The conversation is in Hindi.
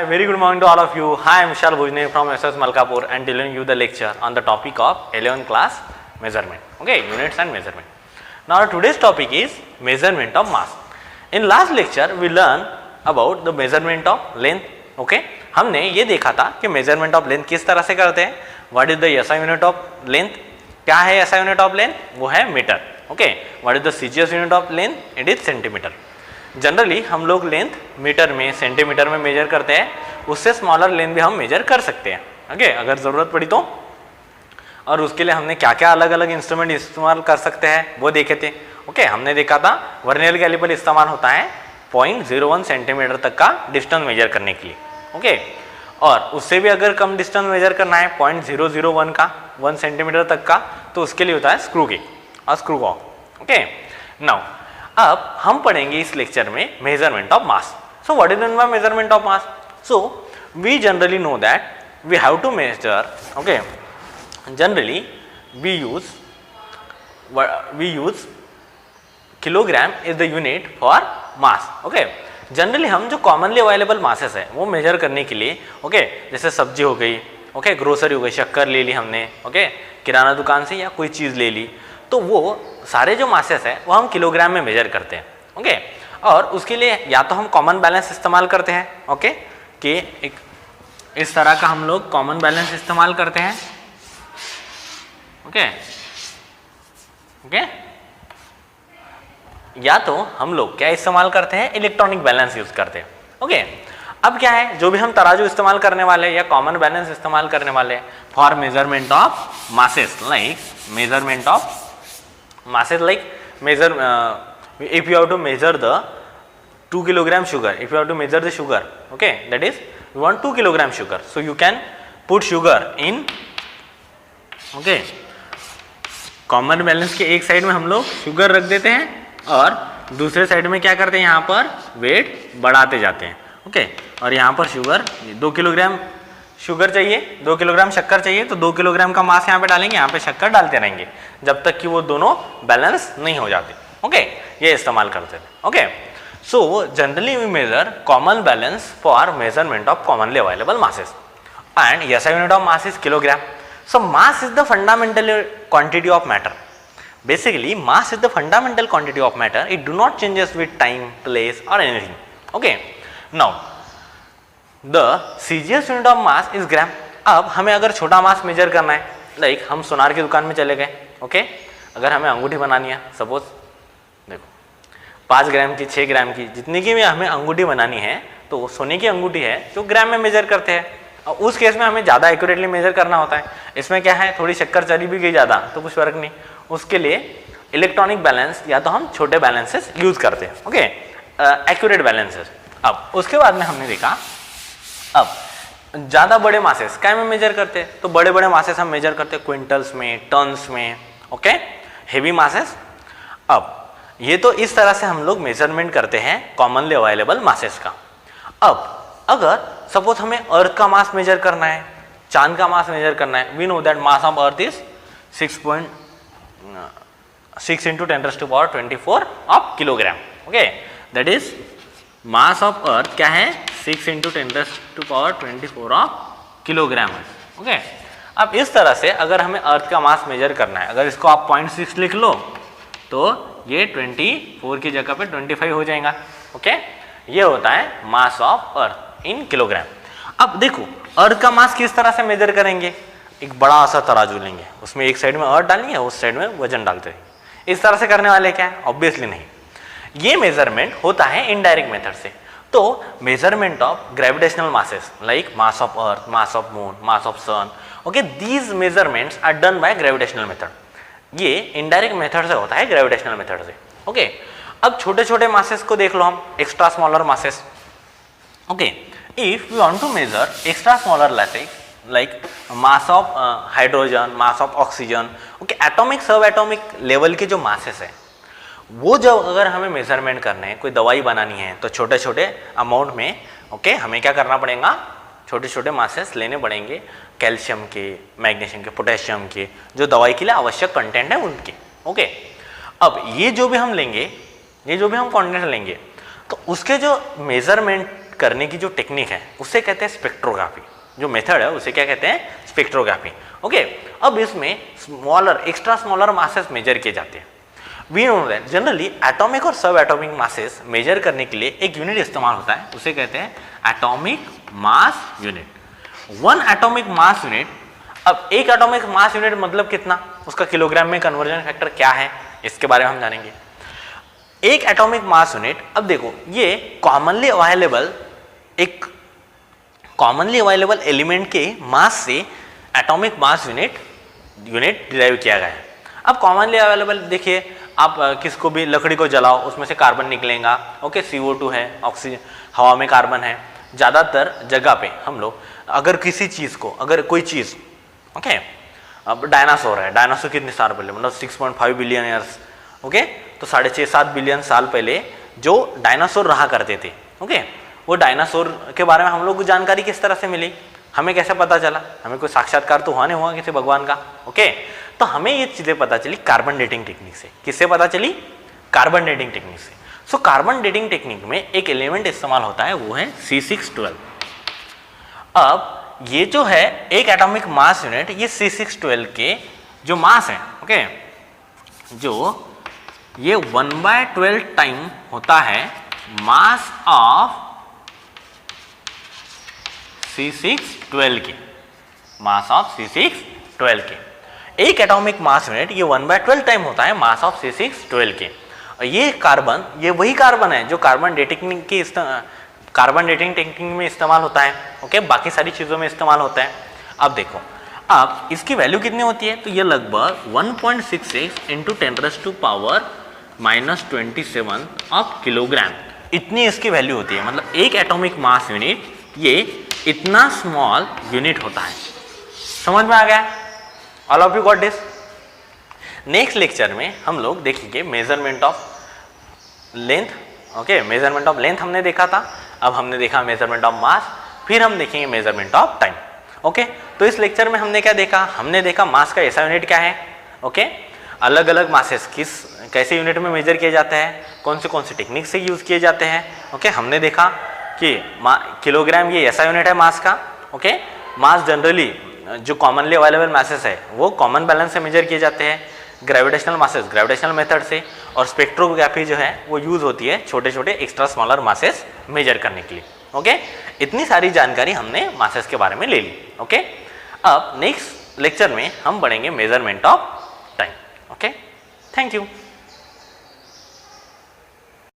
Hi, very good morning to all of you. Hi, I am Vishal Bhojne from SS Malkapur and delivering you the lecture on the topic of 11th class measurement. Okay, units and measurement. Now today's topic is measurement of mass. In last lecture we learned about the measurement of length. Okay, हमने ये देखा था कि measurement of length किस तरह से करते हैं. What is the SI unit of length? क्या है SI unit of length? वो है metre. Okay, what is the CGS unit of length? It is centimeter. Generally हम लोग लेंथ मीटर में सेंटीमीटर में मेजर करते हैं, उससे स्मॉलर लेंथ भी हम मेजर कर सकते हैं. ओके, अगर ज़रूरत पड़ी तो. और उसके लिए हमने क्या क्या अलग अलग इंस्ट्रूमेंट इस्तेमाल कर सकते हैं वो देखे थे. ओके, हमने देखा था वर्नियर कैलिपर इस्तेमाल होता है 0.01 सेंटीमीटर तक का डिस्टेंस मेजर करने के लिए. ओके, और उससे भी अगर कम डिस्टेंस मेजर करना है 0.001 का 1 सेंटीमीटर तक का, तो उसके लिए होता है स्क्रू गेज और स्क्रू गॉग. ओके, नाउ अब हम पढ़ेंगे इस लेक्चर में measurement of mass. So what is mean by measurement of mass? So we generally know that we have to measure. Okay, generally we use kilogram is the unit for mass. Okay, generally हम जो कॉमनली अवेलेबल मासेस है वो मेजर करने के लिए, ओके, जैसे सब्जी हो गई, ओके, ग्रोसरी हो गई, शक्कर ले ली हमने, ओके, किराना दुकान से या कोई चीज़ ले ली, तो वो सारे जो मासेस है वो हम किलोग्राम में मेजर करते हैं. ओके, और उसके लिए या तो हम कॉमन बैलेंस इस्तेमाल करते हैं, ओके, कि एक इस तरह का हम लोग कॉमन बैलेंस इस्तेमाल करते हैं. ओके, ओके, या तो हम लोग क्या इस्तेमाल करते हैं, इलेक्ट्रॉनिक बैलेंस यूज करते हैं. ओके, अब क्या है, जो भी हम तराजू इस्तेमाल करने वाले या कॉमन बैलेंस इस्तेमाल करने वाले for measurement of masses, like measurement of masses, like measure if you have to measure the 2 kilogram sugar, if you have to measure the sugar, okay, that is you want 2 kilogram sugar, so you can put sugar in, okay, common balance के एक साइड में हम लोग शुगर रख देते हैं और दूसरे साइड में क्या करते हैं, यहाँ पर वेट बढ़ाते जाते हैं. ओके, और यहाँ पर शुगर 2 किलोग्राम शुगर चाहिए, 2 किलोग्राम शक्कर चाहिए, तो 2 किलोग्राम का मास यहाँ पे डालेंगे, यहाँ पे शक्कर डालते रहेंगे जब तक कि वो दोनों बैलेंस नहीं हो जाते. ओके, ये इस्तेमाल करते हैं. Okay, so generally we measure common balance for measurement of commonly available masses and SI unit of mass is kilogram. So mass is the fundamental quantity of matter. Basically mass is the fundamental quantity of matter. It do not changes with time, place और anything. Okay, now the CGS unit of mass is gram. अब हमें अगर छोटा मास मेजर करना है, लाइक हम सोनार की दुकान में चले गए, ओके, अगर हमें अंगूठी बनानी है, सपोज देखो 5 ग्राम की, 6 ग्राम की, जितनी की भी हमें अंगूठी बनानी है, तो सोने की अंगूठी है जो ग्राम में मेजर करते हैं. और उस केस में हमें ज़्यादा एक्यूरेटली मेजर करना होता है. इसमें क्या है, थोड़ी शक्कर चली भी गई ज़्यादा तो कुछ फर्क नहीं. उसके लिए इलेक्ट्रॉनिक बैलेंस या तो हम छोटे बैलेंसेस यूज करते हैं. Okay, accurate balances. अब उसके बाद में हमने देखा, अब ज़्यादा बड़े मासेस क्या में मेजर करते हैं, तो बड़े बड़े मासेस हम मेजर करते हैं क्विंटल्स में, टन्स में. Okay, heavy masses. अब ये तो इस तरह से हम लोग मेजरमेंट करते हैं कॉमनली अवेलेबल मासेस का. अब अगर सपोज हमें अर्थ का मास मेजर करना है, चांद का मास मेजर करना है, we know that mass of earth is 6.6 × 10⁻24 of kilogram. Okay, that is mass of earth क्या है, 6 × 10⁻24 ऑफ किलोग्राम. ओके, अब इस तरह से अगर हमें अर्थ का मास मेजर करना है, अगर इसको आप 0.6 लिख लो तो ये 24 की जगह पे 25 हो जाएगा. ओके, ये होता है मास ऑफ अर्थ इन किलोग्राम. अब देखो अर्थ का मास किस तरह से मेजर करेंगे, एक बड़ा सा तराजू लेंगे, उसमें एक साइड में अर्थ डालेंगे, उस साइड में वजन डालते रहेंगे. इस तरह से करने वाले क्या है, ऑब्वियसली नहीं. ये मेजरमेंट होता है इनडायरेक्ट मेथड से. तो measurement of gravitational masses like mass of earth, mass of moon, mass of sun, okay, these measurements are done by gravitational method. ये इनडायरेक्ट मेथड से होता है, ग्रेविटेशनल मेथड से. ओके, अब छोटे छोटे मासेस को देख लो हम, extra smaller masses. Okay, if you want to measure extra smaller like mass of hydrogen, mass of oxygen, okay, atomic sub atomic level के जो मासेस है वो जब अगर हमें मेजरमेंट करने हैं, कोई दवाई बनानी है, तो छोटे छोटे अमाउंट में, ओके, हमें क्या करना पड़ेगा, छोटे छोटे मासेस लेने पड़ेंगे, कैल्शियम के, मैग्नीशियम के, पोटेशियम के, जो दवाई के लिए आवश्यक कंटेंट है उनके. ओके, अब ये जो भी हम लेंगे, ये जो भी हम कंटेंट लेंगे, तो उसके जो मेजरमेंट करने की जो टेक्निक है उसे कहते हैं स्पेक्ट्रोग्राफी। जो मेथड है उसे क्या कहते हैं? स्पेक्ट्रोग्राफी। ओके, अब इसमें smaller extra smaller masses measure किए जाते हैं। We know that generally atomic और सब एटॉमिक मासेस मेजर करने के लिए एक यूनिट इस्तेमाल होता है, उसे कहते हैं atomic mass unit. One atomic mass unit, अब एक एटॉमिक मास यूनिट मतलब कितना, उसका किलोग्राम में कन्वर्जन फैक्टर क्या है, इसके बारे में हम जानेंगे। एक एटॉमिक मास यूनिट, अब देखो ये कॉमनली अवेलेबल एलिमेंट के मास से एटॉमिक मास यूनिट डिराइव किया गया है। अब कॉमनली अवेलेबल देखिए, आप किसको भी लकड़ी को जलाओ उसमें से कार्बन निकलेगा। ओके, CO2 है, ऑक्सीजन, हवा में कार्बन है। ज़्यादातर जगह पे हम लोग अगर किसी चीज़ को, अगर कोई चीज़, ओके, अब डायनासोर है, डायनासोर कितने साल पहले, मतलब 6.5 बिलियन ईयर्स, ओके, तो 6.5-7 बिलियन साल पहले जो डायनासोर रहा करते थे, ओके, वो डायनासोर के बारे में हम लोग को जानकारी किस तरह से मिली, हमें कैसे पता चला? हमें कोई साक्षात्कार तो हुआ नहीं हुआ किसी भगवान का, ओके, तो हमें ये चीज़ें पता चली कार्बन डेटिंग टेक्निक से। किससे पता चली? कार्बन डेटिंग टेक्निक से। सो कार्बन डेटिंग टेक्निक में एक एलिमेंट इस्तेमाल होता है, वो है C612। अब ये जो है एक एटॉमिक मास यूनिट, ये C612 के जो मास है, ओके, जो ये 1/12 टाइम होता है मास ऑफ C612 के, मास ऑफ C612 के। एक एटॉमिक मास यूनिट ये 1/12 टाइम होता है मास ऑफ C612 के। और ये कार्बन, ये वही कार्बन है जो कार्बन डेटिंग टेक्निक में इस्तेमाल होता है, ओके, बाकी सारी चीज़ों में इस्तेमाल होता है। अब देखो, अब इसकी वैल्यू कितनी होती है, तो ये लगभग 1.66 × 10⁻⁻27 ऑफ किलोग्राम, इतनी इसकी वैल्यू होती है। मतलब एक एटॉमिक मास यूनिट ये इतना स्मॉल यूनिट होता है। समझ में आ गया? All of you got this? Next lecture में हम लोग देखेंगे measurement of length. Okay, measurement of length हमने देखा था, अब हमने देखा मेजरमेंट ऑफ मास, फिर हम देखेंगे मेजरमेंट ऑफ टाइम। ओके, तो इस लेक्चर में हमने क्या देखा? हमने देखा मास का ऐसा यूनिट क्या है, ओके, अलग अलग मासेस कैसे यूनिट में मेजर किए जाते हैं, कौन सी टेक्निक से यूज किए जाते हैं। ओके, हमने देखा कि किलोग्राम ये ऐसा यूनिट है मास का। ओके, मास जनरली जो कॉमनली अवेलेबल मासेस है वो कॉमन बैलेंस से मेजर किए जाते हैं, ग्रेविटेशनल मासेस ग्रेविटेशनल मेथड से, और स्पेक्ट्रोग्राफी जो है वो यूज होती है छोटे छोटे एक्स्ट्रा स्मॉलर मासेस मेजर करने के लिए। ओके, इतनी सारी जानकारी हमने मासेस के बारे में ले ली। ओके, अब नेक्स्ट लेक्चर में हम पढ़ेंगे measurement of time. Okay, thank you.